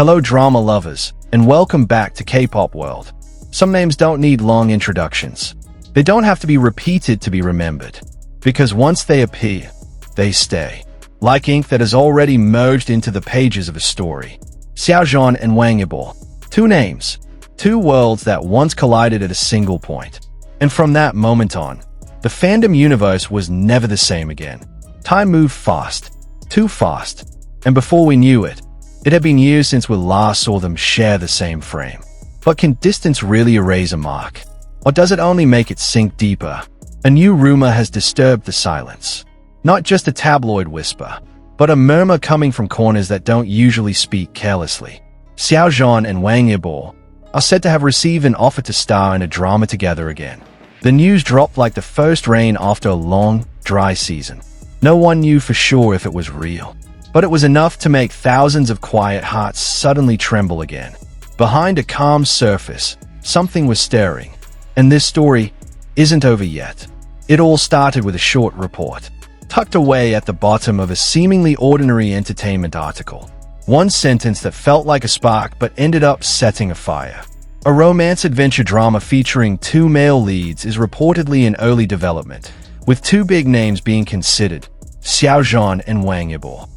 Hello drama lovers, and welcome back to K-pop world. Some names don't need long introductions. They don't have to be repeated to be remembered. Because once they appear, they stay. Like ink that has already merged into the pages of a story. Xiao Zhan and Wang Yibo. Two names. Two worlds that once collided at a single point. And from that moment on, the fandom universe was never the same again. Time moved fast. Too fast. And before we knew it, it had been years since we last saw them share the same frame. But can distance really erase a mark? Or does it only make it sink deeper? A new rumor has disturbed the silence. Not just a tabloid whisper, but a murmur coming from corners that don't usually speak carelessly. Xiao Zhan and Wang Yibo are said to have received an offer to star in a drama together again. The news dropped like the first rain after a long, dry season. No one knew for sure if it was real. But it was enough to make thousands of quiet hearts suddenly tremble again. Behind a calm surface, something was stirring. And this story isn't over yet. It all started with a short report, tucked away at the bottom of a seemingly ordinary entertainment article. One sentence that felt like a spark but ended up setting a fire. A romance-adventure drama featuring two male leads is reportedly in early development, with two big names being considered, Xiao Zhan and Wang Yibo.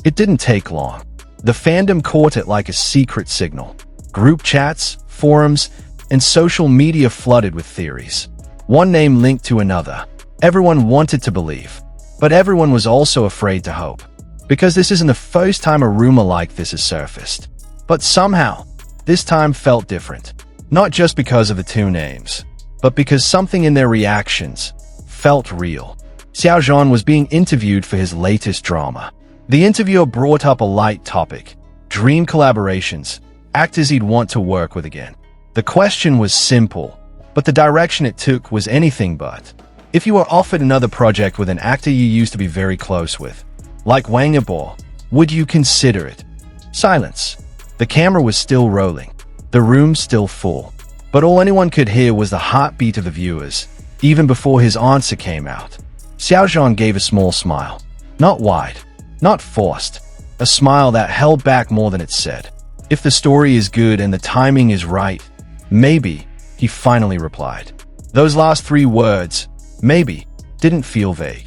It didn't take long. The fandom caught it like a secret signal. Group chats, forums, and social media flooded with theories. One name linked to another. Everyone wanted to believe, but everyone was also afraid to hope. Because this isn't the first time a rumor like this has surfaced. But somehow, this time felt different. Not just because of the two names, but because something in their reactions felt real. Xiao Zhan was being interviewed for his latest drama. The interviewer brought up a light topic, dream collaborations, actors he'd want to work with again. The question was simple, but the direction it took was anything but. If you were offered another project with an actor you used to be very close with, like Wang Yibo, would you consider it? Silence. The camera was still rolling, the room still full, but all anyone could hear was the heartbeat of the viewers, even before his answer came out. Xiao Zhan gave a small smile. Not wide. Not forced. A smile that held back more than it said. If the story is good and the timing is right, maybe, he finally replied. Those last three words, maybe, didn't feel vague.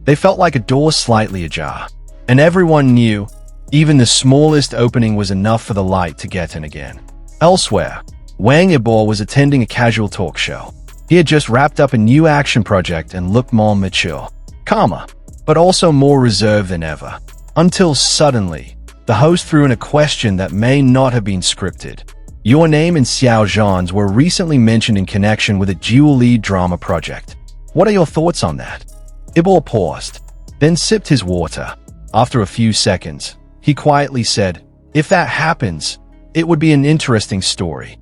They felt like a door slightly ajar. And everyone knew, even the smallest opening was enough for the light to get in again. Elsewhere, Wang Yibo was attending a casual talk show. He had just wrapped up a new action project and looked more mature, calmer, but also more reserved than ever. Until suddenly, the host threw in a question that may not have been scripted. Your name and Xiao Zhan's were recently mentioned in connection with a dual lead drama project. What are your thoughts on that? Yibo paused, then sipped his water. After a few seconds, he quietly said, "If that happens, it would be an interesting story."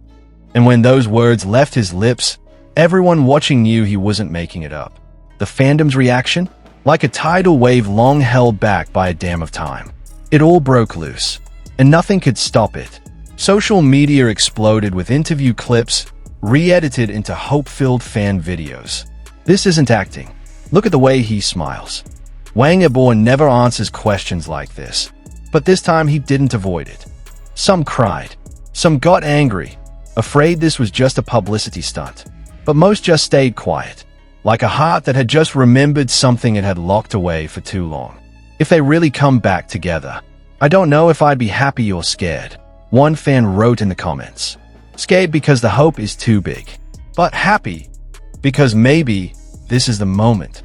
And when those words left his lips, everyone watching knew he wasn't making it up. The fandom's reaction? Like a tidal wave long held back by a dam of time. It all broke loose, and nothing could stop it. Social media exploded with interview clips, re-edited into hope-filled fan videos. This isn't acting. Look at the way he smiles. Wang Yibo never answers questions like this, but this time he didn't avoid it. Some cried. Some got angry, afraid this was just a publicity stunt. But most just stayed quiet. Like a heart that had just remembered something it had locked away for too long. If they really come back together, I don't know if I'd be happy or scared. One fan wrote in the comments. Scared because the hope is too big. But happy because maybe this is the moment.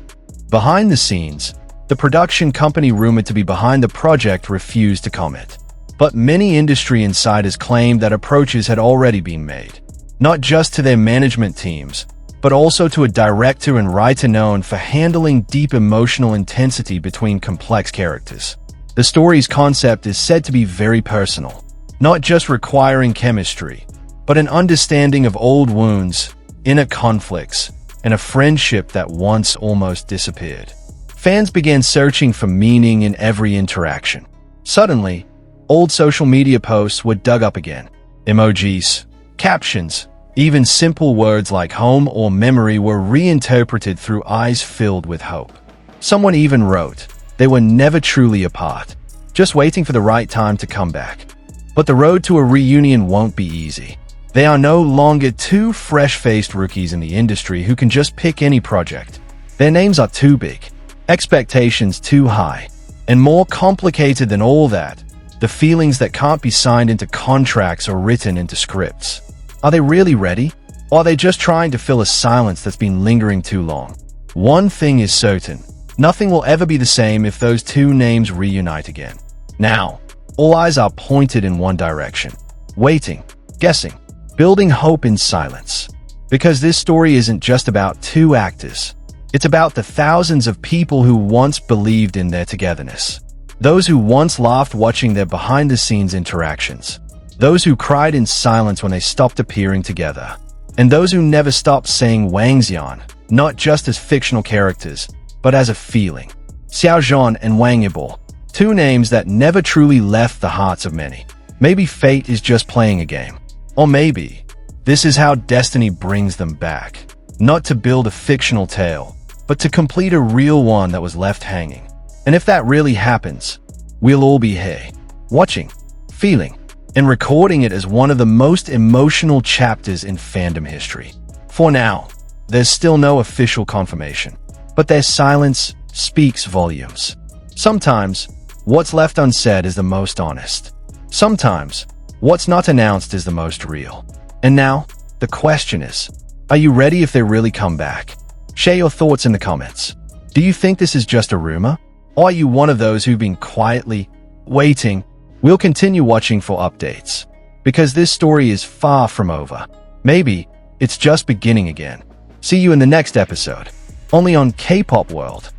Behind the scenes, the production company rumored to be behind the project refused to comment. But many industry insiders claimed that approaches had already been made. Not just to their management teams, but also to a director and writer known for handling deep emotional intensity between complex characters. The story's concept is said to be very personal, not just requiring chemistry, but an understanding of old wounds, inner conflicts, and a friendship that once almost disappeared. Fans began searching for meaning in every interaction. Suddenly, old social media posts were dug up again. Emojis, captions, even simple words like home or memory were reinterpreted through eyes filled with hope. Someone even wrote, they were never truly apart, just waiting for the right time to come back. But the road to a reunion won't be easy. They are no longer two fresh-faced rookies in the industry who can just pick any project. Their names are too big, expectations too high, and more complicated than all that, the feelings that can't be signed into contracts or written into scripts. Are they really ready? Or are they just trying to fill a silence that's been lingering too long? One thing is certain, nothing will ever be the same if those two names reunite again. Now, all eyes are pointed in one direction. Waiting, guessing, building hope in silence. Because this story isn't just about two actors. It's about the thousands of people who once believed in their togetherness. Those who once laughed watching their behind-the-scenes interactions. Those who cried in silence when they stopped appearing together. And those who never stopped saying WangXian, not just as fictional characters, but as a feeling. Xiao Zhan and Wang Yibo, two names that never truly left the hearts of many. Maybe fate is just playing a game. Or maybe this is how destiny brings them back. Not to build a fictional tale, but to complete a real one that was left hanging. And if that really happens, we'll all be here, watching, feeling, and recording it as one of the most emotional chapters in fandom history. For now, there's still no official confirmation, but their silence speaks volumes. Sometimes, what's left unsaid is the most honest. Sometimes, what's not announced is the most real. And now, the question is, are you ready if they really come back? Share your thoughts in the comments. Do you think this is just a rumor? Or are you one of those who've been quietly waiting? We'll continue watching for updates, because this story is far from over. Maybe it's just beginning again. See you in the next episode, only on Kpop World.